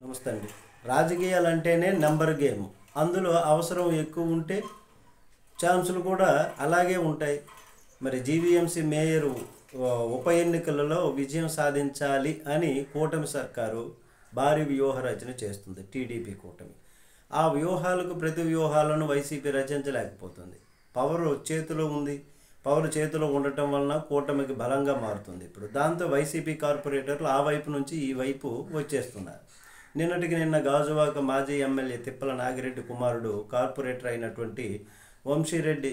నమస్తే అండి. రాజకీయాలంటేనే number game. అందులో అవసరం ఎక్కువ ఉంటే ఛాన్సులు కూడా అలాగే ఉంటాయి. మరి జీవీఎంసీ మేయరు ఉప ఎన్నికలలో విజయం సాధించాలి అని కూటమి సర్కారు భారీ వ్యూహ రచన చేస్తుంది, టీడీపీ కూటమి. ఆ వ్యూహాలకు ప్రతి వ్యూహాలను వైసీపీ రచించలేకపోతుంది. పవర్ చేతిలో ఉంది. పవర్ చేతిలో ఉండటం వలన కూటమికి బలంగా మారుతుంది. ఇప్పుడు దాంతో వైసీపీ కార్పొరేటర్లు ఆ వైపు నుంచి ఈ వైపు వచ్చేస్తున్నారు. నిన్నటికి నిన్న గాజువాక మాజీ ఎమ్మెల్యే తిప్పల నాగిరెడ్డి కుమారుడు కార్పొరేటర్ అయినటువంటి వంశీరెడ్డి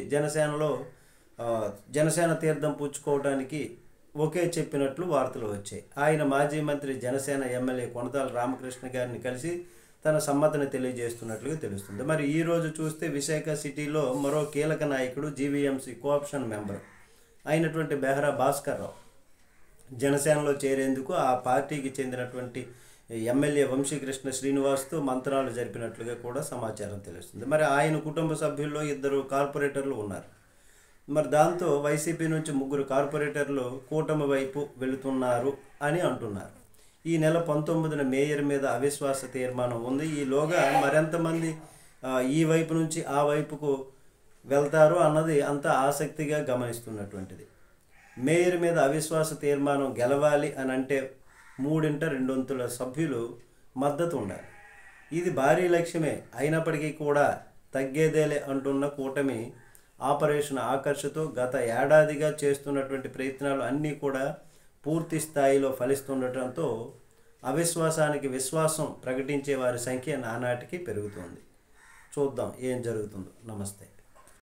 జనసేన తీర్థం పుచ్చుకోవడానికి ఒకే చెప్పినట్లు వార్తలు వచ్చాయి. ఆయన మాజీ మంత్రి జనసేన ఎమ్మెల్యే కొనతాల రామకృష్ణ గారిని కలిసి తన సమ్మతిని తెలియజేస్తున్నట్లుగా తెలుస్తుంది. మరి ఈరోజు చూస్తే విశాఖ సిటీలో మరో కీలక నాయకుడు జీవీఎంసీ కోఆప్షన్ మెంబర్ అయినటువంటి బెహరా భాస్కర్ రావు జనసేనలో చేరేందుకు ఆ పార్టీకి చెందినటువంటి ఎమ్మెల్యే వంశీకృష్ణ శ్రీనివాస్తో మంత్రాలు జరిపినట్లుగా కూడా సమాచారం తెలుస్తుంది. మరి ఆయన కుటుంబ సభ్యుల్లో 2 కార్పొరేటర్లు ఉన్నారు. మరి దాంతో వైసీపీ నుంచి 3 కార్పొరేటర్లు కూటమి వైపు వెళుతున్నారు అని అంటున్నారు. ఈ నెల 19న మేయర్ మీద అవిశ్వాస తీర్మానం ఉంది. ఈలోగా మరెంతమంది ఈ వైపు నుంచి ఆ వైపుకు వెళ్తారు అన్నది అంత ఆసక్తిగా గమనిస్తున్నటువంటిది. మేయర్ మీద అవిశ్వాస తీర్మానం గెలవాలి అని అంటే 3/2 సభ్యులు మద్దతు ఉండాలి. ఇది భారీ లక్ష్యమే. అయినప్పటికీ కూడా తగ్గేదేలే అంటున్న కూటమి ఆపరేషన్ ఆకర్షతో గత ఏడాదిగా చేస్తున్నటువంటి ప్రయత్నాలు అన్నీ కూడా పూర్తి స్థాయిలో ఫలిస్తుండటంతో అవిశ్వాసానికి విశ్వాసం ప్రకటించే వారి సంఖ్య నానాటికి పెరుగుతోంది. చూద్దాం ఏం జరుగుతుందో. నమస్తే.